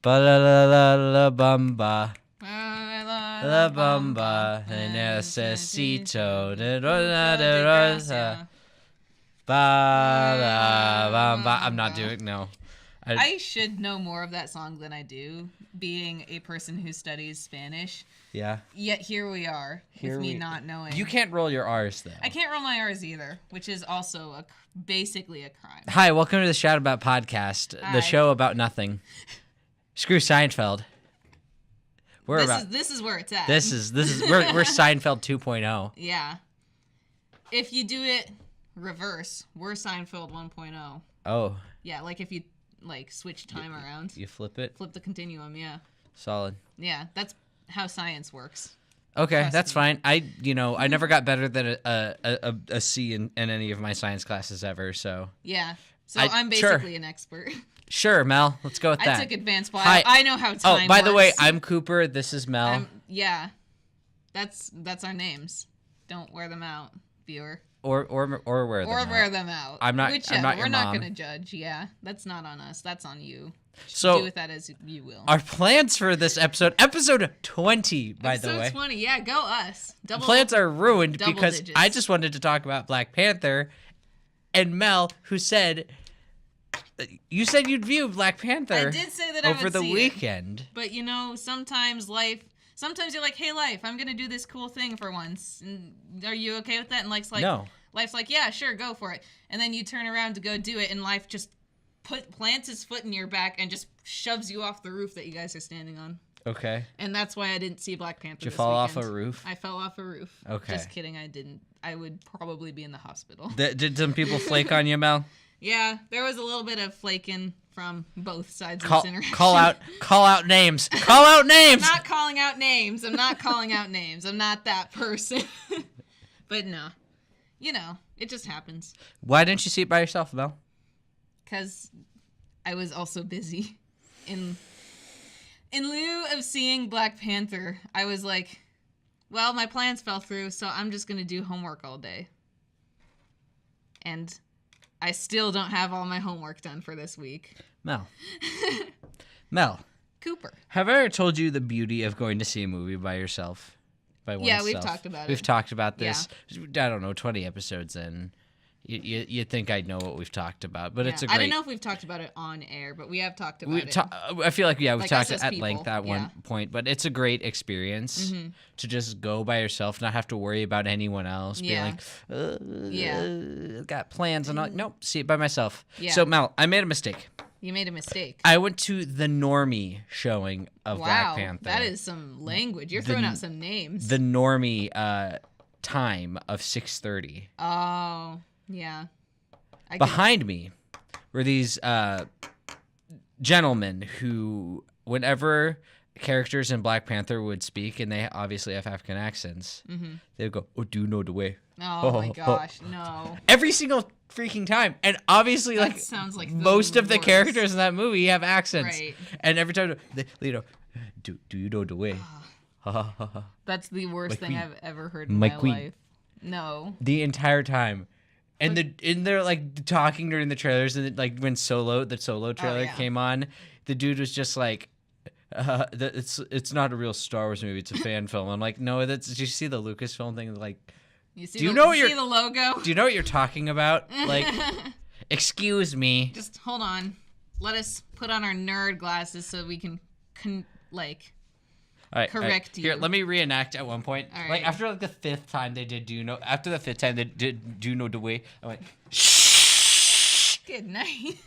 Ba la la la la bumba. La bumba. Necesito de rosa. Ba la bumba. I'm not doing no. I should know more of that song than I do, being a person who studies Spanish. Yeah. Yet here we are, with me not knowing. You can't roll your R's, though. I can't roll my R's either, which is also basically a crime. Hi, welcome to the Shout About Podcast, the show about nothing. Screw Seinfeld. This is where it's at. We're Seinfeld 2.0. Yeah. If you do it reverse, we're Seinfeld 1.0. Oh. Yeah, like if you switch time around. You flip it? Flip the continuum, yeah. Solid. Yeah, that's how science works. Okay, that's fine. I never got better than a C in any of my science classes ever, so. Yeah. So I'm basically an expert. Sure, Mel. Let's go with that. I took advanced bio. I know how time works. Oh, by the way, I'm Cooper. This is Mel. Yeah. That's our names. Don't wear them out, viewer. Or wear them out. Or wear them out. I'm not Whichever. I'm not your We're not mom. going to judge. Yeah. That's not on us. That's on you. So do with that as you will. Our plans for this episode 20, by the way. Episode 20. Yeah, go us. Plans are ruined because digits. I just wanted to talk about Black Panther, and Mel, who said you said you'd view Black Panther. I did say that I would over the see weekend. It. But sometimes you're like, hey, life, I'm gonna do this cool thing for once. And are you okay with that? And life's like, no. Life's like, yeah, sure, go for it. And then you turn around to go do it, and life just plants his foot in your back and just shoves you off the roof that you guys are standing on. Okay. And that's why I didn't see Black Panther. Did you this fall weekend. off a roof? I fell off a roof. Okay. Just kidding, I didn't. I would probably be in the hospital. Did some people flake on you, Mel? Yeah, there was a little bit of flaking from both sides of this interaction. Call out names. Call out names. I'm not calling out names. I'm not that person. But no. It just happens. Why didn't you see it by yourself, Mel? Because I was also busy. In lieu of seeing Black Panther, I was like, well, my plans fell through, so I'm just going to do homework all day. And I still don't have all my homework done for this week. Mel. Cooper. Have I ever told you the beauty of going to see a movie by yourself? Yeah, we've talked about it. We've talked about this. Yeah. I don't know, 20 episodes in. You'd think I'd know what we've talked about, but it's a great... I don't know if we've talked about it on air, but we have talked about it. I feel like, we've talked at length at one Yeah. point, but it's a great experience to just go by yourself, not have to worry about anyone else, being like, got plans, and nope, see it by myself. Yeah. So, Mel, I made a mistake. You made a mistake. I went to the normie showing of Black Panther. That is some language. You're throwing out some names. The normie time of 6:30. Oh, yeah. Behind me were these gentlemen who, whenever characters in Black Panther would speak, and they obviously have African accents, they would go, "Oh, do you know the way?" Oh my gosh, no. Every single freaking time. And obviously, that sounds like most of the characters in that movie have accents. Right. And every time they do you know the way? That's the worst thing I've ever heard in My my queen. life. No. The entire time. And they're like talking during the trailers, and like when the solo trailer came on, the dude was just like, it's not a real Star Wars movie, it's a fan film. I'm like, no, did you see the Lucasfilm thing? Like, see the logo? Do you know what you're talking about? Like, excuse me. Just hold on. Let us put on our nerd glasses so we can correct you. Here, let me reenact at one point. All right. Like after the fifth time they did do you know the way, I went, shh. Good night.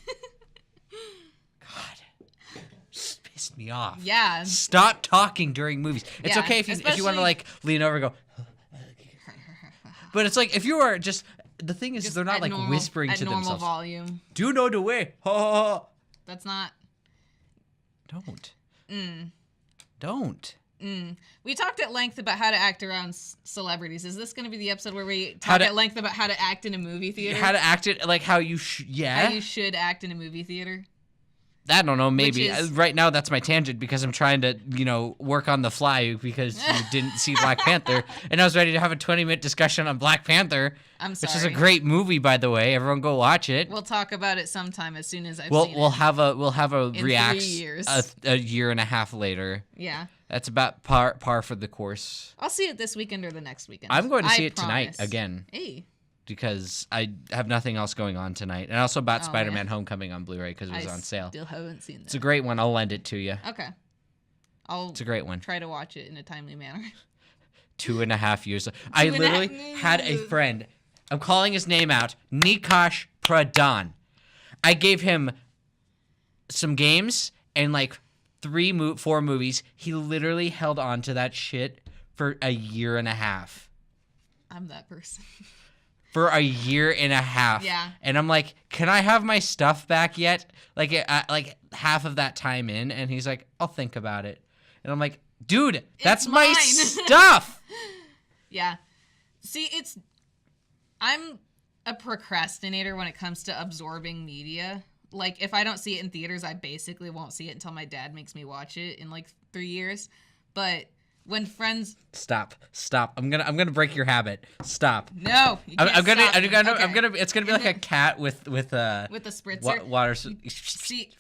God. Just pissed me off. Yeah. Stop talking during movies. It's okay if you want to like lean over and go. But it's like if you are just the thing is they're not like whispering to themselves. At normal volume. Do you know the way? That's not. Don't. Don't. We talked at length about how to act around celebrities. Is this going to be the episode where we talk at length about how to act in a movie theater? How to act it, like how you should, How you should act in a movie theater? I don't know, maybe. is- Right now, that's my tangent because I'm trying to, work on the fly because you didn't see Black Panther. And I was ready to have a 20-minute discussion on Black Panther, I'm sorry. which is a great movie, by the way. Everyone go watch it. We'll talk about it sometime as soon as I've seen We'll it. have a In react 3 years. a year and a half later. Yeah. That's about par for the course. I'll see it this weekend or the next weekend. I'm going to see I it tonight promise. again Hey. because I have nothing else going on tonight. And I also bought Oh, Spider-Man yeah. Homecoming on Blu-ray because it was on sale. Still haven't seen It's a that. great one. I'll lend it to you. Okay. I'll It's a great one. try to watch it in a timely manner. 2.5 years. I and a literally half- had a friend. I'm calling his name out. Nikash Pradhan. I gave him some games and like 4 movies. He literally held on to that shit for a year and a half. I'm that person. For a year and a half. Yeah. And I'm like, can I have my stuff back yet? Like half of that time in. And he's like, I'll think about it. And I'm like, dude, that's my mine." stuff. Yeah. See, I'm a procrastinator when it comes to absorbing media. Like, if I don't see it in theaters, I basically won't see it until my dad makes me watch it in like 3 years. But when friends, Stop. I'm gonna break your habit. Stop. no, you can't I'm gonna, stop I'm me. gonna, Okay. I'm gonna. It's gonna be like a cat with with the spritzer. water. See,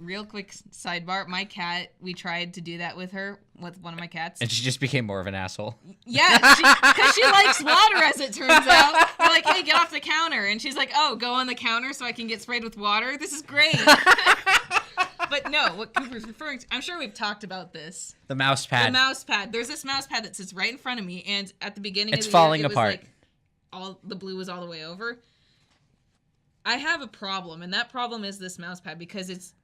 real quick sidebar. My cat, we tried to do that with her, with one of my cats. And she just became more of an asshole. Yeah, because she likes water, as it turns out. We're like, hey, get off the counter. And she's like, oh, go on the counter so I can get sprayed with water? This is great. But no, what Cooper's referring to, I'm sure we've talked about this. The mouse pad. The mouse pad. There's this mouse pad that sits right in front of me, and at the beginning It's of the falling year, it apart. was like all the blue was all the way over. I have a problem, and that problem is this mouse pad because it's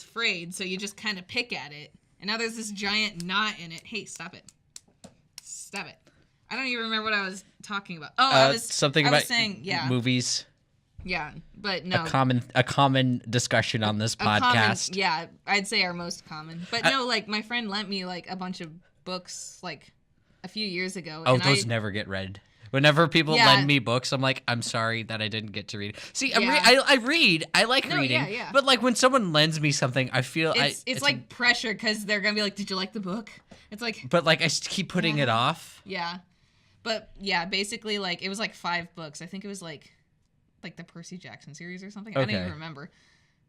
frayed, so you just kind of pick at it. And now there's this giant knot in it. Hey, stop it. Stop it. I don't even remember what I was talking about. Oh, I was saying, yeah. Movies. Yeah, but no. A common discussion on this podcast. Yeah, I'd say our most common. But no, like my friend lent me like a bunch of books like a few years ago. Oh, and those never get read. Whenever people Yeah. lend me books, I'm like, I'm sorry that I didn't get to read. See, Yeah. I read. I like No, reading. yeah. But like when someone lends me something, I feel it's like pressure because they're gonna be like, "Did you like the book?" It's like, But like I keep putting it off. yeah, but yeah, basically like it was like 5 books. I think it was like the Percy Jackson series or something. I don't Okay. even remember.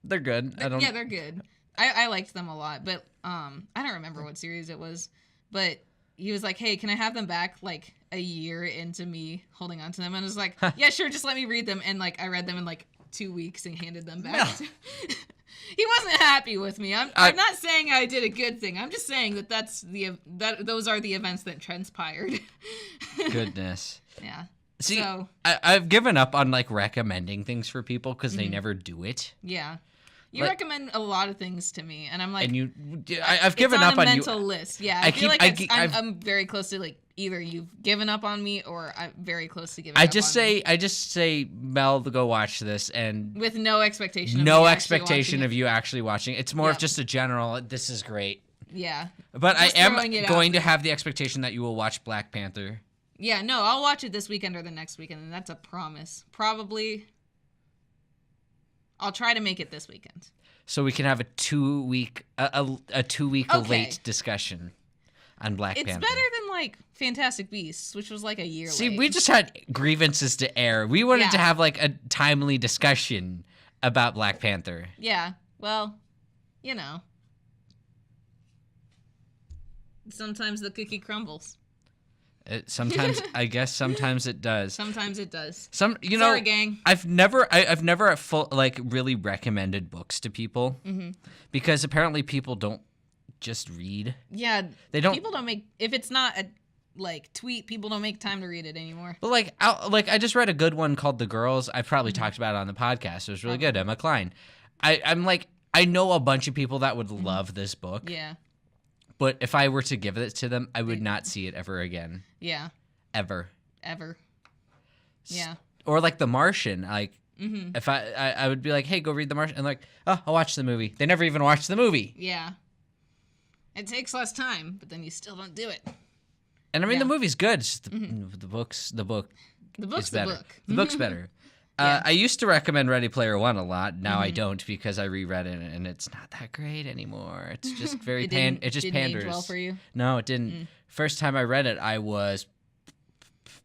They're good. I don't. Yeah, they're good. I liked them a lot, but I don't remember what series it was. But he was like, "Hey, can I have them back like a year into me holding on to them?" And I was like, "Yeah, sure, just let me read them." And like I read them in like 2 weeks and handed them back. No. He wasn't happy with me. I'm not saying I did a good thing. I'm just saying that those are the events that transpired. Goodness. Yeah. See, So- I've given up on like recommending things for people because they never do it. Yeah. You Like- recommend a lot of things to me, and I'm like, I've given up it's on on a you. mental list. Yeah, I I feel keep- like I've- I'm very close to like either you've given up on me or I'm very close to giving I up just on me. say, Mel, go watch this, and With no expectation. Of no me actually expectation watching of it. you actually watching. It's more of Yep. just a general. This is great, Yeah. but Just I am throwing it out going to there. have the expectation that you will watch Black Panther. Yeah. No, I'll watch it this weekend or the next weekend, and that's a promise. Probably. I'll try to make it this weekend. So we can have a 2-week Okay. late discussion on Black It's Panther. better than like Fantastic Beasts, which was like a year See, late. we just had grievances to air. We wanted to Yeah. have like a timely discussion about Black Panther. Yeah. Well, you know. Sometimes the cookie crumbles. Sometimes I guess sometimes it does. Sometimes it does. Sorry, Sorry, gang. I've never really recommended books to people because apparently people don't just read. Yeah. They don't. People don't make, if it's not a like tweet, people don't make time to read it anymore. But I just read a good one called The Girls. I probably talked about it on the podcast. It was really good. Emma Klein. I'm like, I know a bunch of people that would love this book. Yeah. But if I were to give it to them, I would not see it ever again. Yeah. Ever. Yeah. Or like The Martian. Like, if I would be like, hey, go read The Martian. And like, oh, I'll watch the movie. They never even watched the movie. Yeah. It takes less time, but then you still don't do it. And I mean, Yeah. the movie's good. It's just the book The book's is the better. book. The book's better. Yeah. I used to recommend Ready Player One a lot. Now I don't because I reread it and it's not that great anymore. It's just very it just didn't panders. age well for you? No, it didn't. First time I read it, I was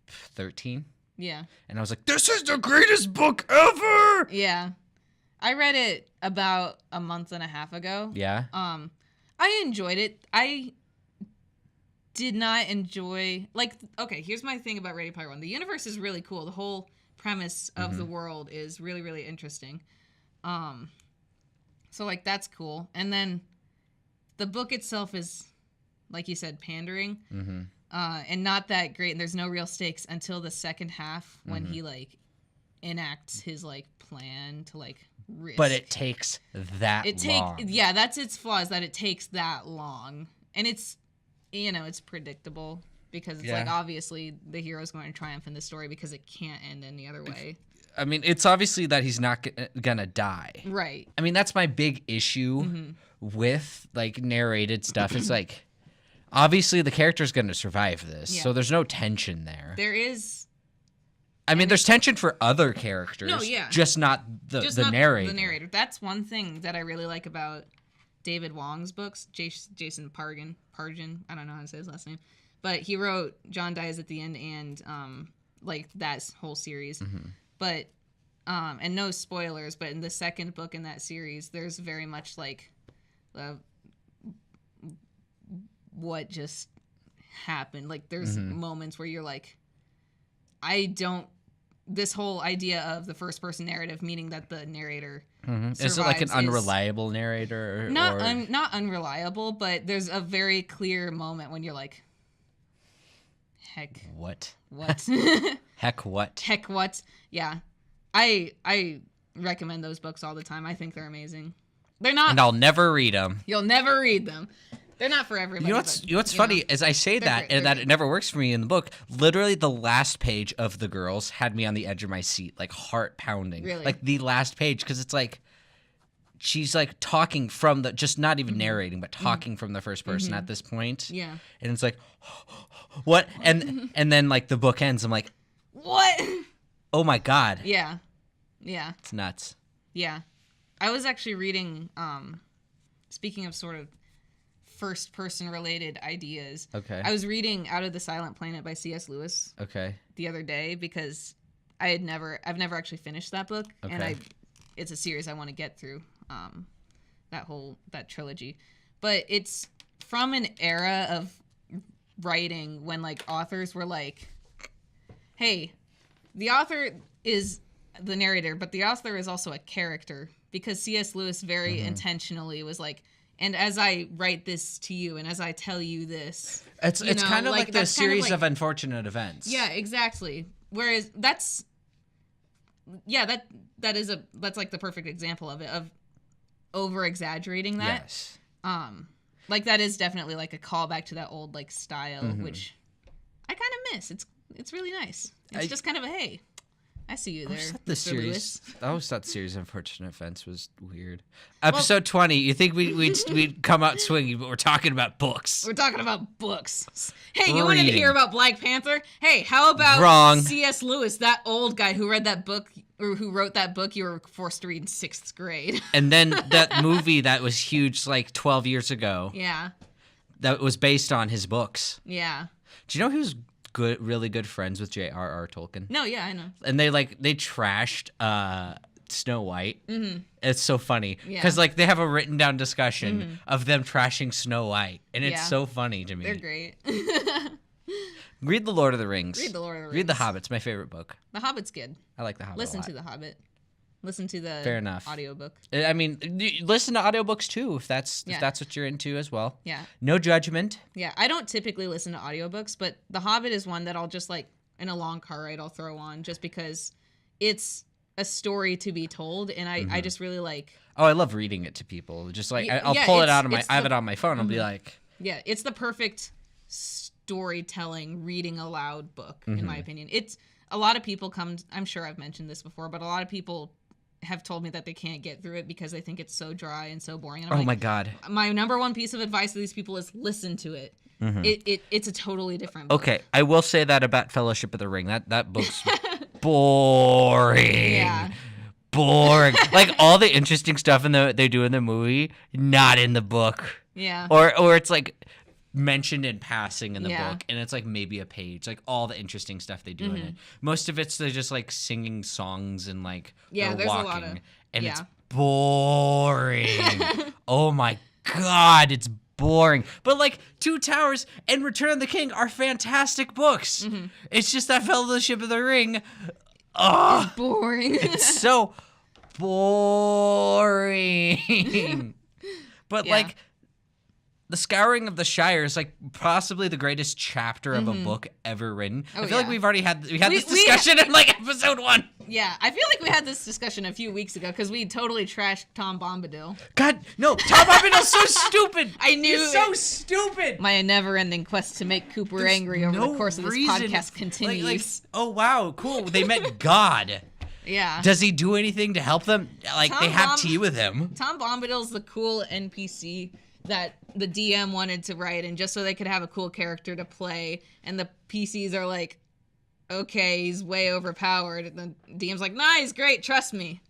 13, Yeah. and I was like, "This is the greatest book ever!" Yeah. I read it about a month and a half ago. Yeah. I enjoyed it. I did not enjoy okay, here's my thing about Ready Player One. The universe is really cool. The whole premise of the world is really, really interesting. So like that's cool. And then the book itself is, like you said, pandering. And not that great, and there's no real stakes until the second half when he like enacts his like plan to like risk. But it takes that long. Yeah, that's its flaws, that it takes that long. And it's, it's predictable because it's like obviously the hero's going to triumph in the story because it can't end any other way. I mean, it's obviously that he's not gonna die. Right. I mean, that's my big issue with like narrated stuff. It's like, obviously the character's gonna survive this, so there's no tension there. There is. I mean, there's tension for other characters. No, yeah. Just not the narrator. The narrator. That's one thing that I really like about David Wong's books. Jason Pargin. I don't know how to say his last name. But he wrote John Dies at the End and like that whole series. But and no spoilers, but in the second book in that series, there's very much like what just happened. Like there's moments where you're like, this whole idea of the first person narrative, meaning that the narrator is it like an unreliable narrator? Not unreliable, but there's a very clear moment when you're like, heck. What? Heck what? Yeah. I recommend those books all the time. I think they're amazing. They're not. And I'll never read them. You'll never read them. They're not for everybody. You know what's funny is I say that and that it never works for me in the book. Literally, the last page of The Girls had me on the edge of my seat, like heart pounding. Really? Like the last page, because it's like she's like talking from the just not even narrating, but talking from the first person at this point. Yeah. And it's like, what? And then like the book ends. I'm like, what? Oh my god. Yeah. Yeah. It's nuts. Yeah. I was actually reading. Speaking of sort of first person related ideas. Okay. I was reading Out of the Silent Planet by C.S. Lewis. Okay. The other day because I've never actually finished that book, and it's a series I want to get through. That trilogy, but it's from an era of writing when like authors were like, hey, the author is the narrator, but the author is also a character, because C.S. Lewis very intentionally was like, and as I write this to you, and as I tell you this, it's kind of like the series of unfortunate events. Yeah, exactly. Whereas that's like the perfect example of it, of over exaggerating that. Yes. Like that is definitely like a callback to that old like style, which I kind of miss. It's really nice. It's just kind of a hey, I see you there. I always thought the series of unfortunate events was weird. Episode 20. You think we'd come out swinging, but we're talking about books. We're talking about books. Hey, you wanted to hear about Black Panther? Hey, how about Wrong. C.S. Lewis, that old guy who read that book, or who wrote that book you were forced to read in 6th grade? And then that movie that was huge like 12 years ago. Yeah. That was based on his books. Yeah. Do you know he was really good friends with J.R.R. Tolkien? No, yeah, I know. And they trashed Snow White. Mm-hmm. It's so funny because like they have a written down discussion of them trashing Snow White, and it's so funny to me. They're great. Read The Lord of the Rings. Read The Lord of the Rings. Read The Hobbit's my favorite book. The Hobbit's good. I like The Hobbit. Listen to The Hobbit. Listen to the Fair enough. audiobook. I mean, listen to audiobooks too if that's what you're into as well. Yeah. No judgment. Yeah, I don't typically listen to audiobooks, but The Hobbit is one that I'll just like in a long car ride I'll throw on just because it's a story to be told, and I just really like. Oh, I love reading it to people. Just like I'll pull it out of I have it on my phone. I'll be like. Yeah, it's the perfect storytelling, reading aloud book in my opinion. It's a lot of people come. I'm sure I've mentioned this before, but a lot of people have told me that they can't get through it because they think it's so dry and so boring. And I'm my god! My number one piece of advice to these people is listen to it. It's a totally different book. Okay, I will say that about Fellowship of the Ring. That book's boring. Yeah. Boring. Like all the interesting stuff they do in the movie, not in the book. Yeah. Or it's like mentioned in passing in the Yeah. book, and it's like maybe a page. Like all the interesting stuff they do in it. Most of it's they're just like singing songs and like they're there's walking, a lot of and it's boring. Oh my god, it's boring. But like Two Towers and Return of the King are fantastic books. It's just that Fellowship of the Ring. Oh, boring. it's so boring. But like The Scouring of the Shire is like possibly the greatest chapter of a book ever written. I feel like we've already had this discussion in like episode 1. Yeah, I feel like we had this discussion a few weeks ago because we totally trashed Tom Bombadil. God, no, Tom Bombadil's so stupid. I knew He's so stupid. My never-ending quest to make Cooper angry over the course of this podcast continues. Like, oh wow, cool. They met God. Yeah. Does he do anything to help them? Like they have tea with him. Tom Bombadil's the cool NPC that the DM wanted to write, and just so they could have a cool character to play, and the PCs are like, okay, he's way overpowered, and the DM's like, nah, he's great, trust me.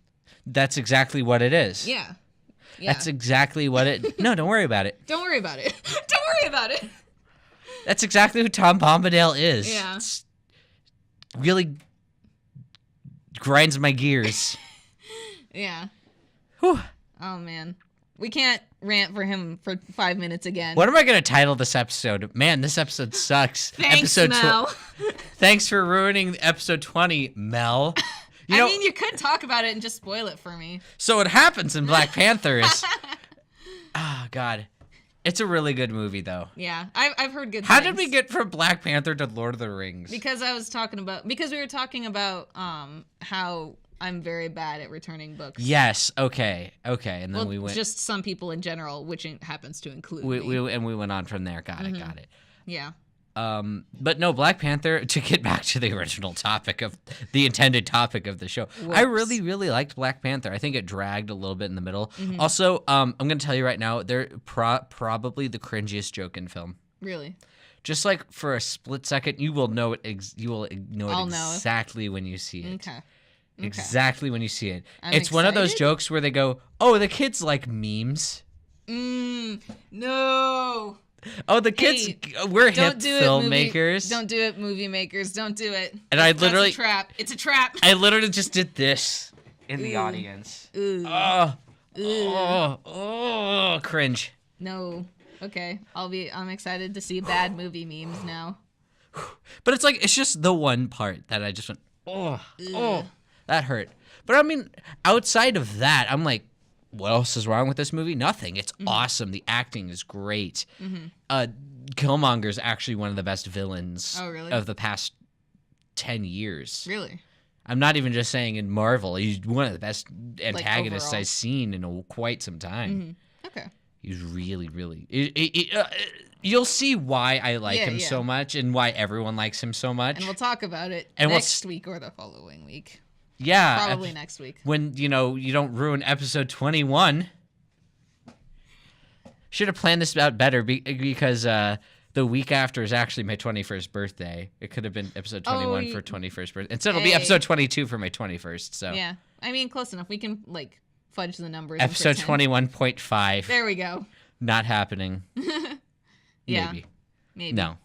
That's exactly what it is. Yeah. That's exactly what it... No, don't worry about it. Don't worry about it. Don't worry about it. That's exactly who Tom Bombadil is. Yeah. It's really grinds my gears. Yeah. Whew. Oh, man. We can't rant for him for 5 minutes again. What am I going to title this episode? Man, this episode sucks. Thanks, Mel. Thanks for ruining episode 20, Mel. I mean, you could talk about it and just spoil it for me. So what happens in Black Panther is... Oh, God. It's a really good movie, though. Yeah, I've heard good things. How did we get from Black Panther to Lord of the Rings? Because we were talking about how I'm very bad at returning books. Yes. Okay. And then we went. Just some people in general, which happens to include me. We went on from there. Got it. Yeah. But no, Black Panther. To get back to the original topic of the intended topic of the show, Whoops. I really, really liked Black Panther. I think it dragged a little bit in the middle. Also, I'm gonna tell you right now, they're probably the cringiest joke in film. Really. Just like for a split second, you will know it. Exactly when you see it. Okay. Exactly when you see it. I'm it's one of those excited. jokes where they go, "Oh, the kids like memes." No. Oh, the kids. We're hip do filmmakers. Don't do it, movie makers. Don't do it. And That's a trap. It's a trap. I literally just did this in the audience. Ooh. Oh, cringe. No. Okay. I'm excited to see bad movie memes now. But it's just the one part that I just went, oh, that hurt. But I mean, outside of that, I'm like, what else is wrong with this movie? Nothing. It's awesome. The acting is great. Killmonger is actually one of the best villains of the past 10 years. Really? I'm not even just saying in Marvel. He's one of the best antagonists overall. I've seen in quite some time. Okay. He's really, really... you'll see why I like him so much and why everyone likes him so much. And we'll talk about it And next week or the following week. Yeah. Probably next week. When, you don't ruin episode 21. Should have planned this out better because the week after is actually my 21st birthday. It could have been episode 21 for 21st birthday. Instead, it'll be episode 22 for my 21st. So yeah. I mean, close enough. We can, fudge the numbers. Episode 21.5. There we go. Not happening. Yeah. Maybe. No.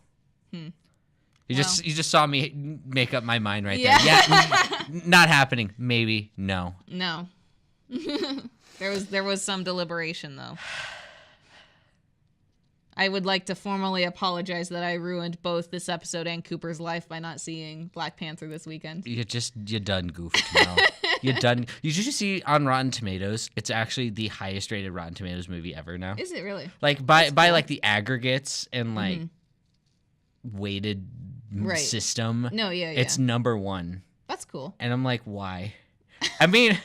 You just saw me make up my mind right there. Yeah, not happening. Maybe. No. No. There was some deliberation though. I would like to formally apologize that I ruined both this episode and Cooper's life by not seeing Black Panther this weekend. You done goofed. No. You done. You should see on Rotten Tomatoes. It's actually the highest rated Rotten Tomatoes movie ever now. Is it really? Like by the aggregates and weighted system. No, yeah. It's number 1. That's cool. And I'm like, why? I mean,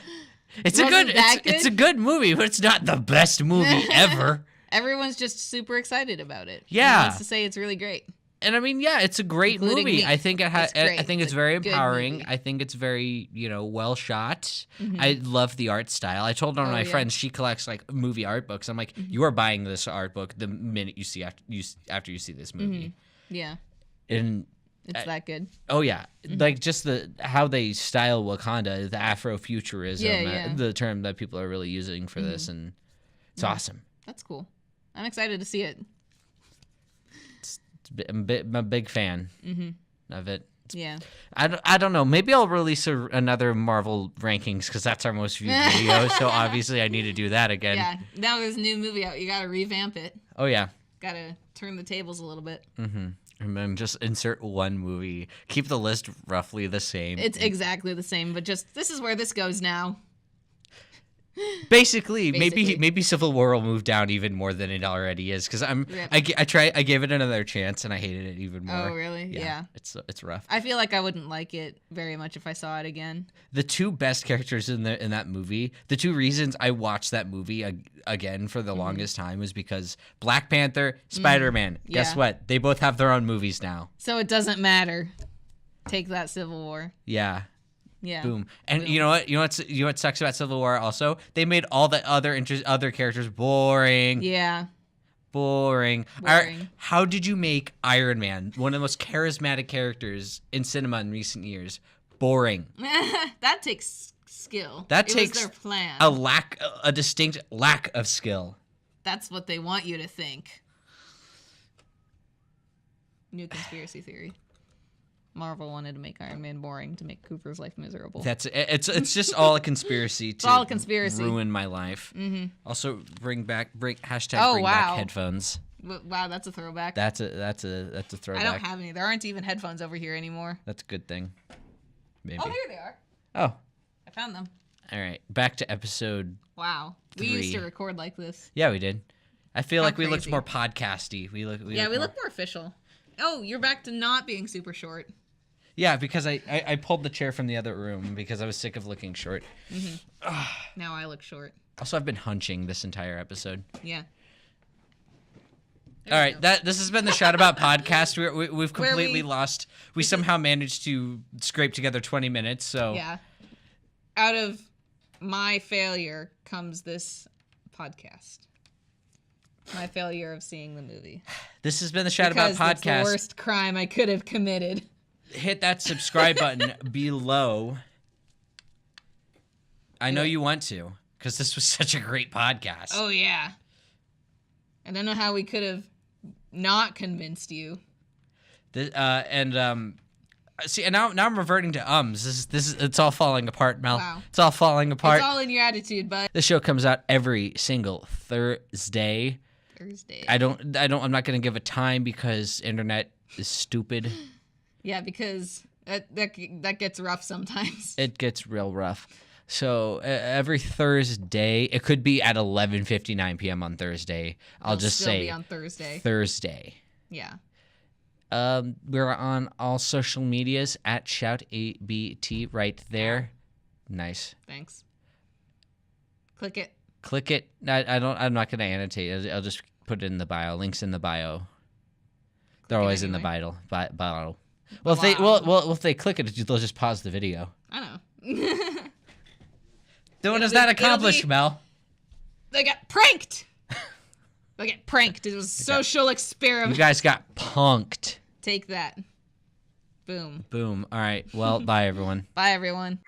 it's it's a good movie, but it's not the best movie ever. Everyone's just super excited about it. Yeah. Everyone wants to say it's really great. And I mean, yeah, it's a great Including movie. me. I think it has. I think it's very empowering. movie. I think it's very, well shot. I love the art style. I told one of my friends she collects movie art books. I'm like, you are buying this art book the minute you see after you see this movie. Yeah. And It's that good. Oh yeah, like just how they style Wakanda, the Afrofuturism, the term that people are really using for this, and it's awesome. That's cool. I'm excited to see it. I'm a big fan of it. Yeah. I don't know. Maybe I'll release another Marvel rankings because that's our most viewed video. So obviously I need to do that again. Yeah. Now there's a new movie out. You got to revamp it. Oh yeah. Got to turn the tables a little bit. Mm-hmm. And then just insert one movie. Keep the list roughly the same. It's exactly the same, but just this is where this goes now. Basically, maybe Civil War will move down even more than it already is because I gave it another chance and I hated it even more. Oh really? Yeah. It's rough. I feel like I wouldn't like it very much if I saw it again. The two best characters in that movie, the two reasons I watched that movie again for the longest time was because Black Panther, Spider-Man. Guess what? They both have their own movies now. So it doesn't matter. Take that, Civil War. Yeah. Yeah. Boom. And boom. You know what sucks about Civil War also? They made all the other characters boring. Yeah. Boring. How did you make Iron Man, one of the most charismatic characters in cinema in recent years, boring? That takes skill. That takes was their plan. A distinct lack of skill. That's what they want you to think. New conspiracy theory. Marvel wanted to make Iron Man boring to make Cooper's life miserable. It's just all a conspiracy to all a conspiracy. Ruin my life. Mm-hmm. Also bring back back headphones. Wow, that's a throwback. That's a throwback. I don't have any. There aren't even headphones over here anymore. That's a good thing. Maybe. Oh, here they are. Oh. I found them. All right, back to episode. Wow, 3. We used to record like this. Yeah, we did. I feel like we looked more podcasty. We look more official. Oh, you're back to not being super short. Yeah, because I pulled the chair from the other room because I was sick of looking short. Mm-hmm. Now I look short. Also, I've been hunching this entire episode. Yeah. All right, this has been the Shout About podcast. We've completely lost. We somehow managed to scrape together 20 minutes. So yeah, out of my failure comes this podcast. My failure of seeing the movie. This has been the Shout About podcast. It's the worst crime I could have committed. Hit that subscribe button below. I know you want to, because this was such a great podcast. Oh, yeah. I don't know how we could have not convinced you. See, and now I'm reverting to ums. This is it's all falling apart, Mel. Wow. It's all falling apart. It's all in your attitude, bud. The show comes out every single Thursday. I'm not going to give a time because internet is stupid. Yeah, because that gets rough sometimes. It gets real rough. So every Thursday, it could be at 11:59 p.m. on Thursday. I'll just say be on Thursday. Thursday. Yeah. We're on all social medias at ShoutABT right there. Nice. Thanks. Click it. I'm not gonna annotate. I'll just put it in the bio. Links in the bio. They're always in the bio. Well, if they click it, they'll just pause the video. I know. Then what does that accomplish, Mel? They got pranked. It was a social experiment. You guys got punked. Take that. Boom. Boom. All right. Well, bye, everyone. Bye, everyone.